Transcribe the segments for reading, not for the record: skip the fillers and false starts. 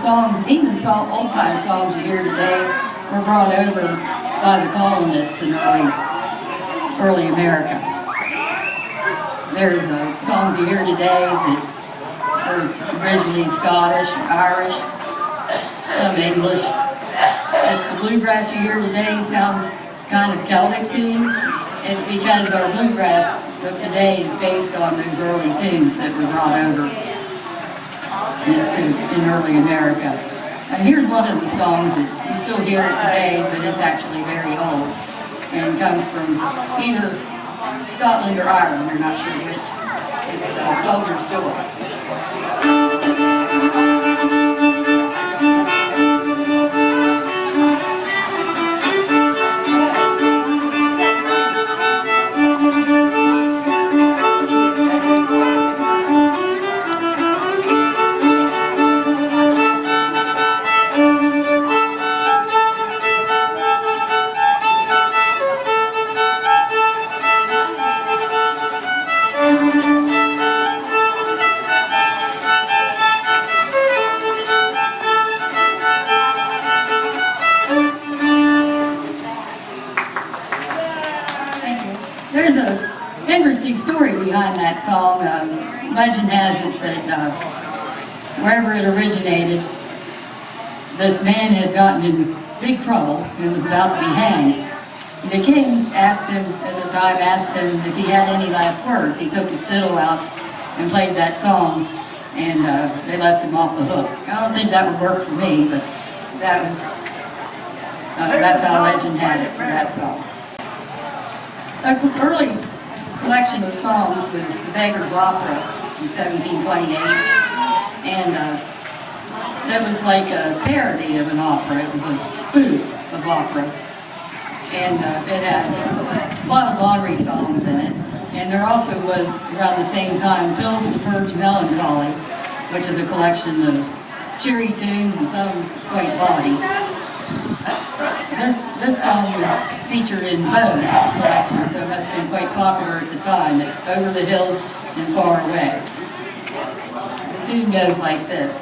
songs, even old-time songs you hear today, were brought over by the colonists in early America. There's songs you hear today that were originally Scottish, Irish, some English. The bluegrass you hear today sounds kind of Celtic to you. It's because our bluegrass of today is based on those early tunes that were brought over in early America. And here's one of the songs that you still hear it today, but it's actually very old and comes from either Scotland or Ireland, we're not sure which. It's Soldier's Joy. There's a interesting story behind that song. Legend has it that wherever it originated, this man had gotten in big trouble and was about to be hanged. The king asked him if he had any last words. He took his fiddle out and played that song, and they left him off the hook. I don't think that would work for me, but that's how legend had it for that song. An early collection of songs was the Beggar's Opera in 1728, and it was like a parody of an opera. It was a spoof of opera, and it had a lot of Bonnery songs in it. And there also was, around the same time, Pills to Purge Melancholy, which is a collection of cheery tunes and some quite bawdy. This song was featured in both collections, so it must have been quite popular at the time. It's Over the Hills and Far Away. The tune goes like this.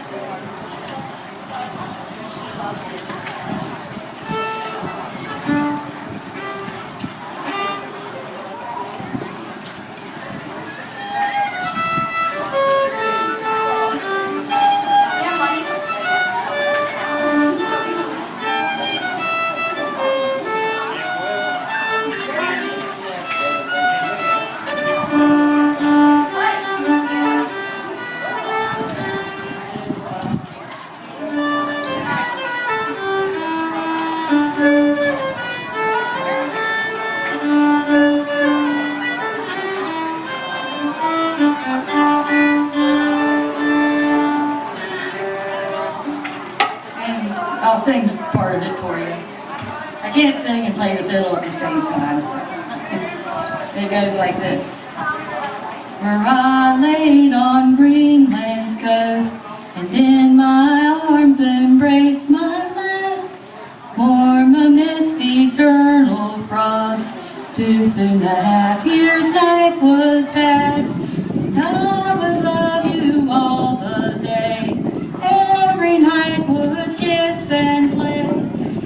I'll sing part of it for you. I can't sing and play the fiddle at the same time. It goes like this. Where I laid on Greenland's coast, and in my arms embraced my last, warm amidst eternal frost, too soon the half-year's night would pass, and I would love you all the day. Every night would kiss and play,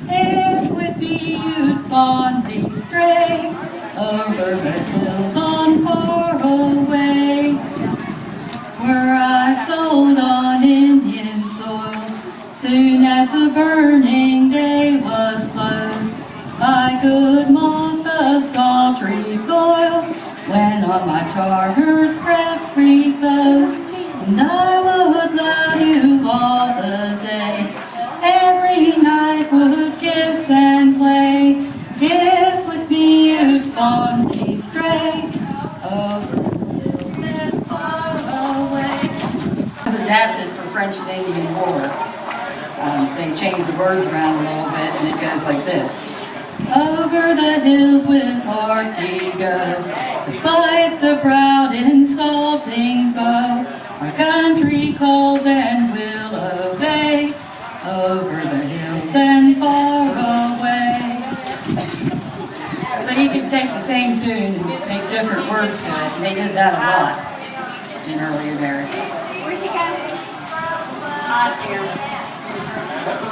and with me you'd fondly stray over the hills on far away, where I sold on Indian soil. Soon as the burning day was closed, I could mock the sultry toil, when on my charmer's breast reposed, and I would love you all the day. Every night would kiss and play, if with me you'd fondly stray over the hills and far away. It was adapted for French and Indian War. They changed the words around a little bit, and it goes like this. Over the hills with heart we go, to fight the proud insulting foe. Our country calls and will obey, over the hills and far away. So you can take the same tune and make different words to it, and they did that a lot in early America. Where'd you go?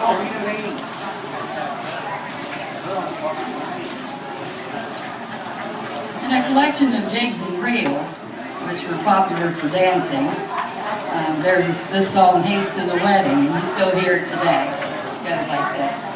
In a collection of jigs and reels, which were popular for dancing, there's this song, Haste to the Wedding, and you still hear it today. It goes like this.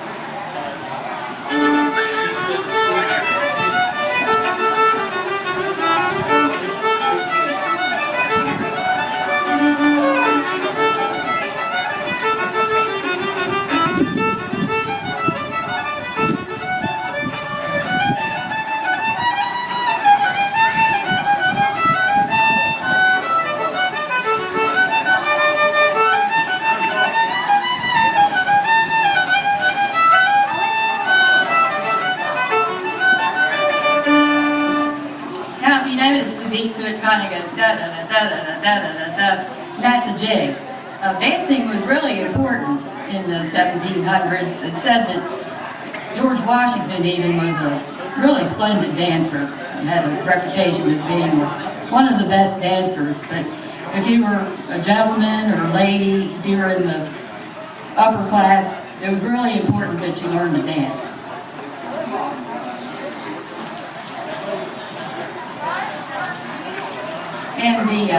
To it kind of goes da da da da da da da da da. That's a jig. Dancing was really important in the 1700s. It's said that George Washington even was a really splendid dancer and had a reputation as being one of the best dancers. But if you were a gentleman or a lady, if you were in the upper class, it was really important that you learn to dance. And the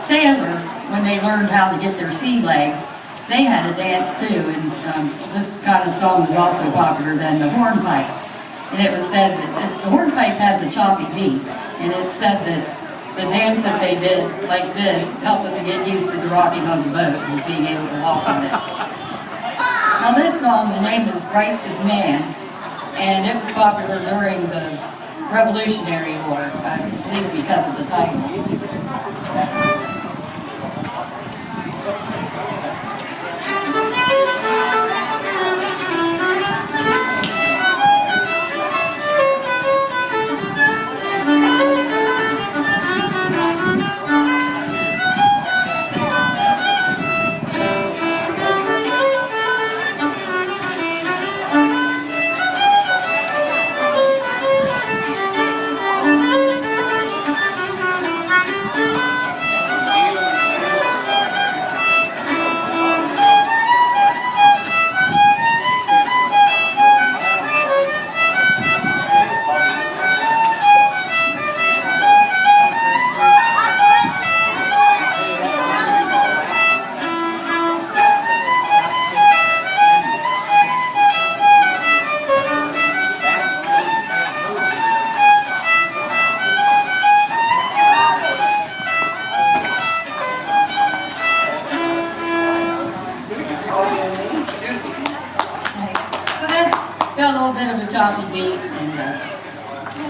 sailors, when they learned how to get their sea legs, they had a dance too. And this kind of song was also popular than the hornpipe. And it was said that the hornpipe has a choppy beat. And it's said that the dance that they did like this helped them to get used to the rocking on the boat and being able to walk on it. Now this song, the name is Rights of Man. And it was popular during the Revolutionary War, I believe because of the title. Got a little bit of a choppy beat, and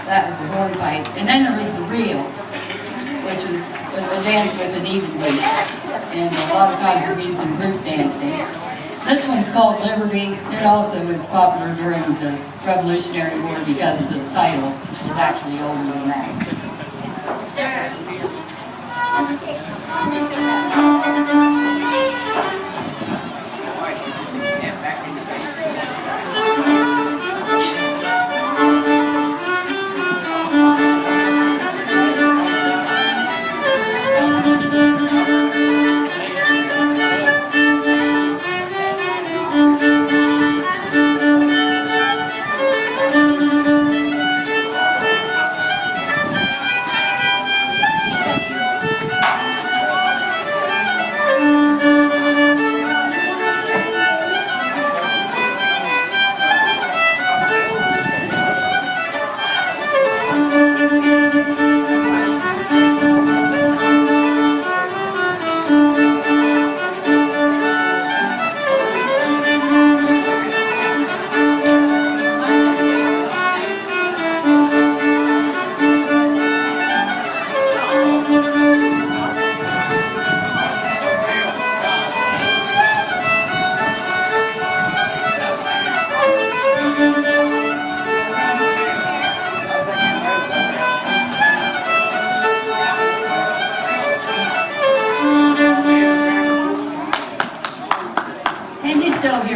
that was the hornpipe. And then there was the reel, which was a dance with an even beat, and a lot of times it's used in group dancing. This one's called Liberty. It also was popular during the Revolutionary War because of the title. It's actually older than that.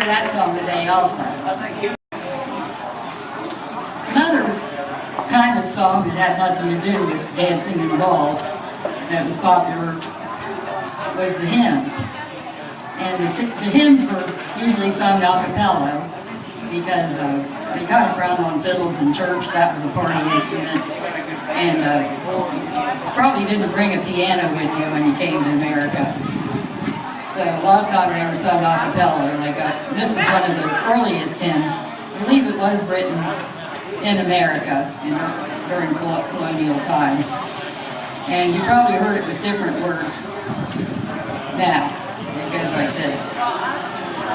That song today also. Another kind of song that had nothing to do with dancing and balls that was popular was the hymns. And the hymns were usually sung a cappella because they kind of frowned on fiddles in church. That was a party instrument. And probably didn't bring a piano with you when you came to America. So a lot of times they were sung a cappella. This is one of the earliest hymns. I believe it was written in America during colonial times. And you probably heard it with different words now. It goes like this.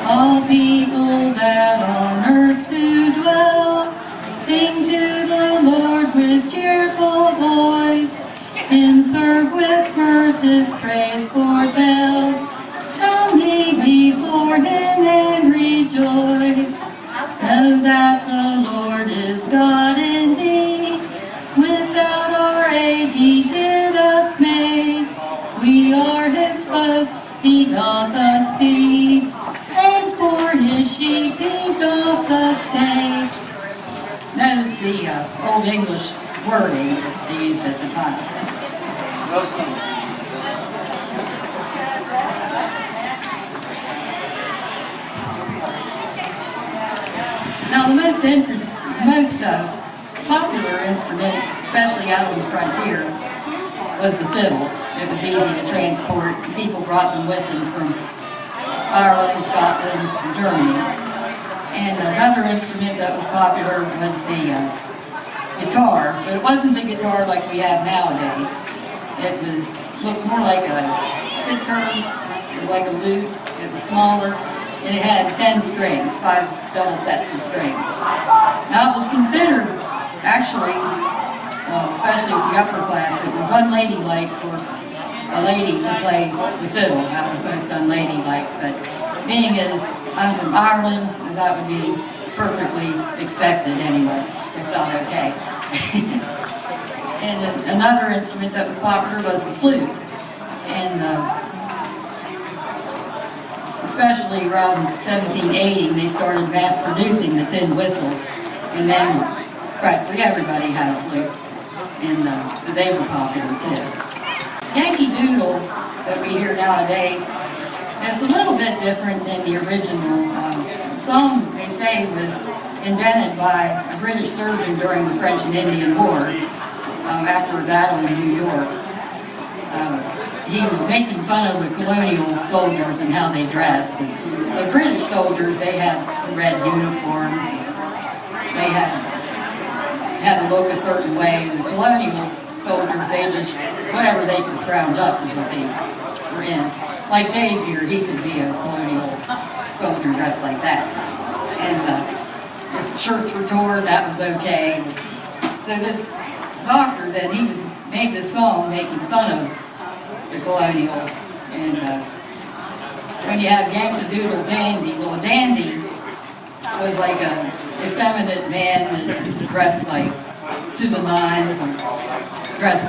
All people that on earth do dwell, sing to the Lord with cheerful voice, him serve with mirth, his praise foretell. Come ye before him and rejoice, know that the Lord is God indeed. Without our aid he did us make, we are his folk, he doth us feed, and for his sheep he doth us take. Notice the Old English wording that they used at the time. Now the most popular instrument, especially out on the frontier, was the fiddle. It was easy to transport. People brought them with them from Ireland, Scotland, and Germany. And another instrument that was popular was the guitar, but it wasn't the guitar like we have nowadays. It looked more like a sitar, like a lute. It was smaller, and it had 10 strings, 5 double sets of strings. Now it was considered, actually, especially with the upper class, it was unladylike for a lady to play the fiddle. That was most unladylike, but being as I'm from Ireland, that would be perfectly expected anyway, if not okay. And another instrument that was popular was the flute. And especially around 1780, they started mass producing the tin whistles. And then practically everybody had a flute. And they were popular too. Yankee Doodle that we hear nowadays, it's a little bit different than the original. The song, they say, was invented by a British surgeon during the French and Indian War after a battle in New York. He was making fun of the colonial soldiers and how they dressed. And the British soldiers, they had red uniforms. They had to look a certain way. The colonial soldiers, they just, whatever they could scrounge up is what they were in. Like Dave here, he could be a colonial soldier dressed like that. And if shirts were torn, that was okay. So this doctor, then he made this song making fun of the colonials. And when you have Yankee Doodle dandy, well, dandy was like a effeminate man that dressed like to the nines and dressed,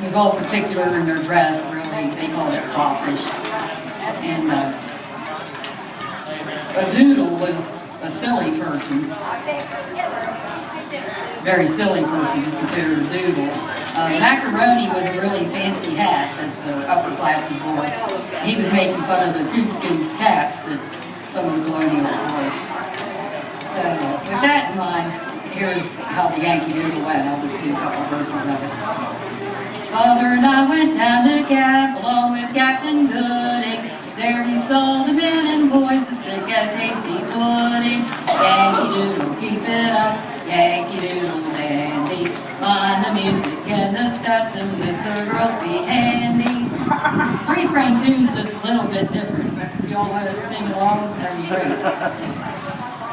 was all particular in their dress, really. They called it foppish. And a doodle was a silly person. Very silly person is considered a doodle. Macaroni was a really fancy hat that the upper classes wore. He was making fun of the coonskin caps that some of the colonials wore. So with that in mind, here's how the Yankee Doodle went. I'll just do a couple verses of it. Father and I went down to Cap along with Captain Gooding. There we saw the men and boys as thick as hasty pudding. Yankee Doodle, keep it up. Yankee Doodle dandy. Mind the music and the steps, and with the girls be handy. Refrain tune's just a little bit different. If y'all want to sing along, that'd be great.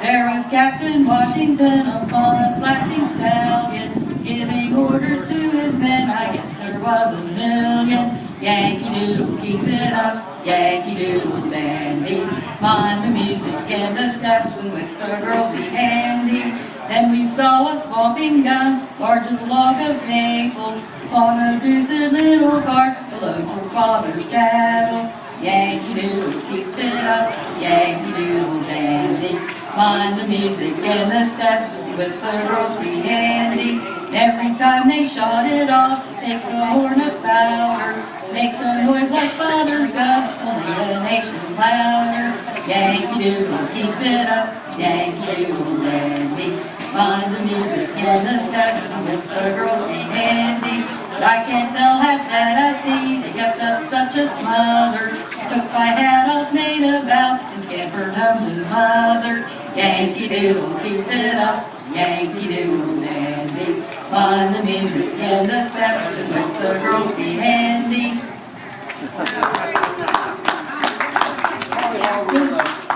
There was Captain Washington upon a slacking stallion, giving orders to his men. I guess there was a million. Yankee Doodle, keep it up. Yankee Doodle dandy. Mind the music and the steps, and with the girls be handy. Then we saw a swamping gun, large as a log of maple, on a deuced little cart, a load for father's cattle. Yankee Doodle, keep it up. Yankee Doodle dandy. Mind the music and the steps, with the girls be handy. Every time they shot it off, takes a horn of powder, makes a noise like father's gun, only a nation louder. Yankee Doodle, keep it up, Yankee Doodle dandy. Find the music and the steps, with the girls be handy. But I can't tell half that I see, they kept up such a smother. Took my hat off, made a bow, and scampered home to mother. Yankee Doodle, keep it up, Yankee Doodle dandy. Find the music and the steps, and with the girls be handy.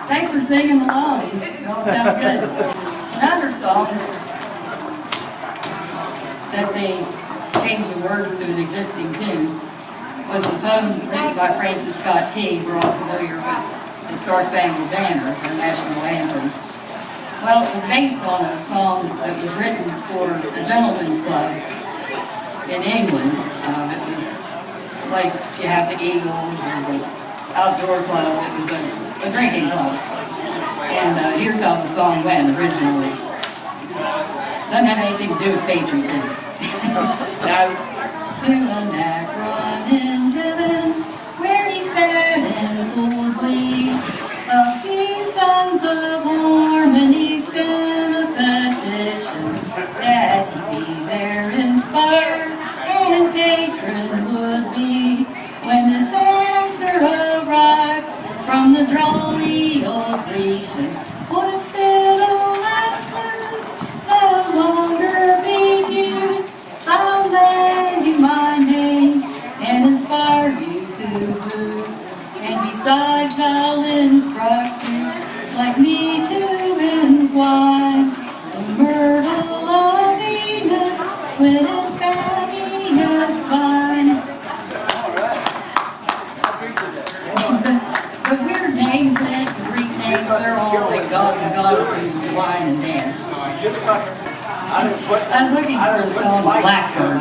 Thanks for singing along. You all sound good. Another song that they changed the words to an existing tune was a poem written by Francis Scott Key. We're all familiar with the Star Spangled Banner, our national anthem. Well, it was based on a song that was written for a gentleman's club in England. It was like you have the Eagles or the outdoor club. It was a drinking club. And here's how the song went originally. Doesn't have anything to do with patriotism. Out to Anacron in heaven, where he sat and told me a few songs of harmony, sent a petition that he be there inspired and patron would be when this answer arrived from the drawly old Grecian. Was Fiddle no longer be viewed? I'll lend you my name and inspire you to woo. And besides, I'll instruct you, like me to entwine the myrtle of Venus with its baggiest vine. The weird names in it, the Greek names, they're all like gods and goddesses of wine and dance. I was looking for the song Blackbird.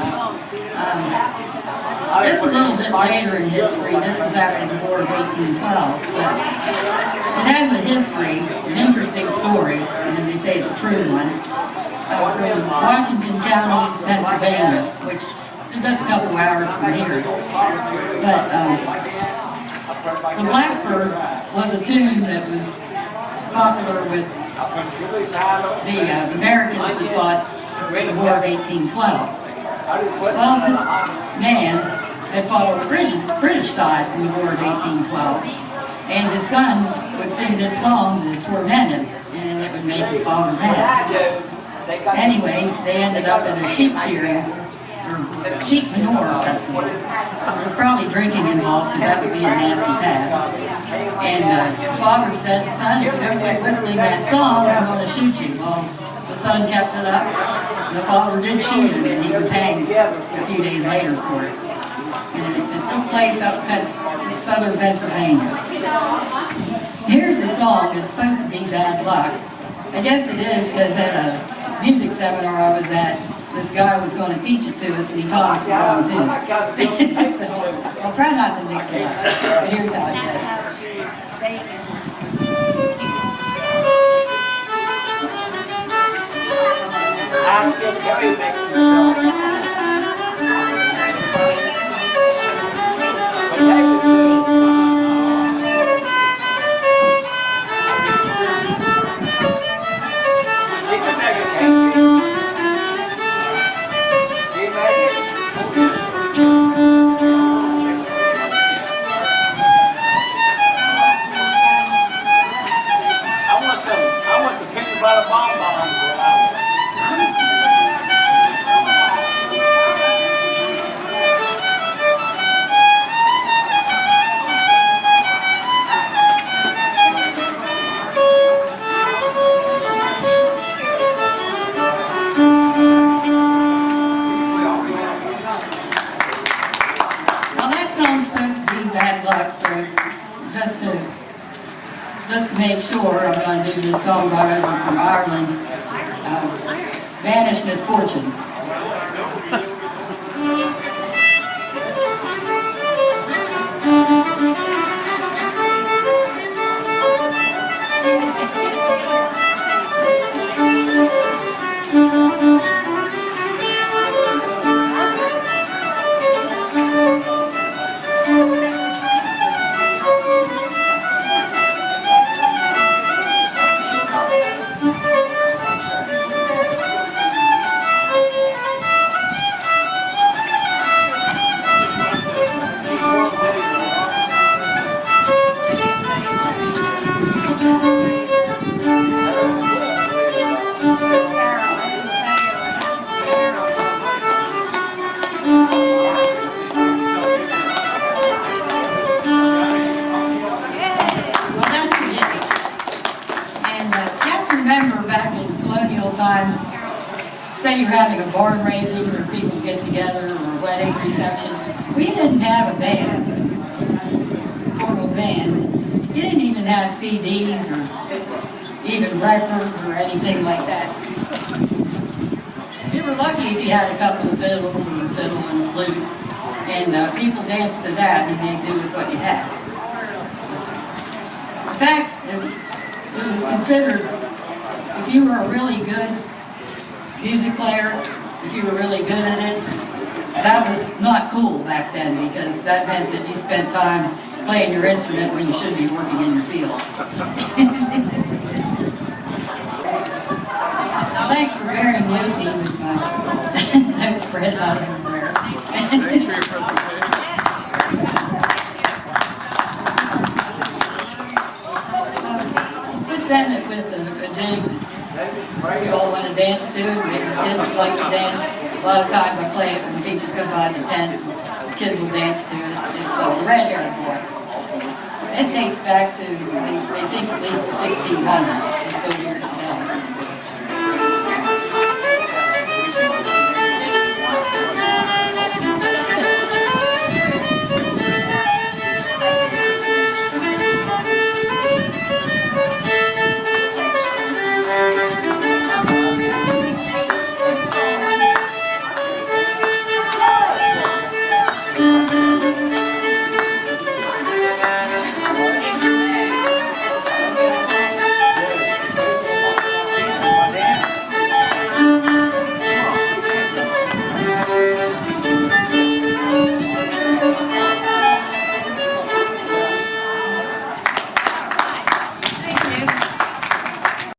It's a little bit later in history. This was after the War of 1812. But it has a history, an interesting story, and they say it's a true one, from Washington County, Pennsylvania, which is just a couple hours from here. But the Blackbird was a tune that was popular with the Americans that fought the War of 1812. Well, this man had fought on the British side in the War of 1812, and his son would sing this song to torment him, and it would make his father mad. Anyway, they ended up in a sheep shearing, or sheep manure festival. There was probably drinking involved, because that would be a nasty task. And the father said, son, if you ever quit whistling that song, I'm going to shoot you. Well, the son kept it up. The father did shoot him, and he was hanged a few days later for it. And it took place up in southern Pennsylvania. Here's the song. It's supposed to be Bad Luck. I guess it is, because at a music seminar I was at, this guy was going to teach it to us, and he taught us along too. I'll try not to mix it up, but here's how it goes. Just to make sure, I'm going to do this song brought over from Ireland, Banished Misfortune. Remember back in colonial times, say you're having a barn raising or people get together or wedding receptions, we didn't have a band, formal band. You didn't even have CDs or even records or anything like that. You were lucky if you had a couple of fiddles and a fiddle and a flute, and people danced to that and they'd do with what you had. In fact, it was considered, if you were a really good music player, if you were really good at it, that was not cool back then, because that meant that you spent time playing your instrument when you should be working in your field. Thanks for bearing with me with my notes spread out everywhere. Thanks for your presentation. Let's end it with a jig you all want to dance to. Maybe kids like to dance. A lot of times I play it when people come by the tent. Kids will dance to it. It's the Red Hair Boy. It dates back to, they think, at least the 1600s.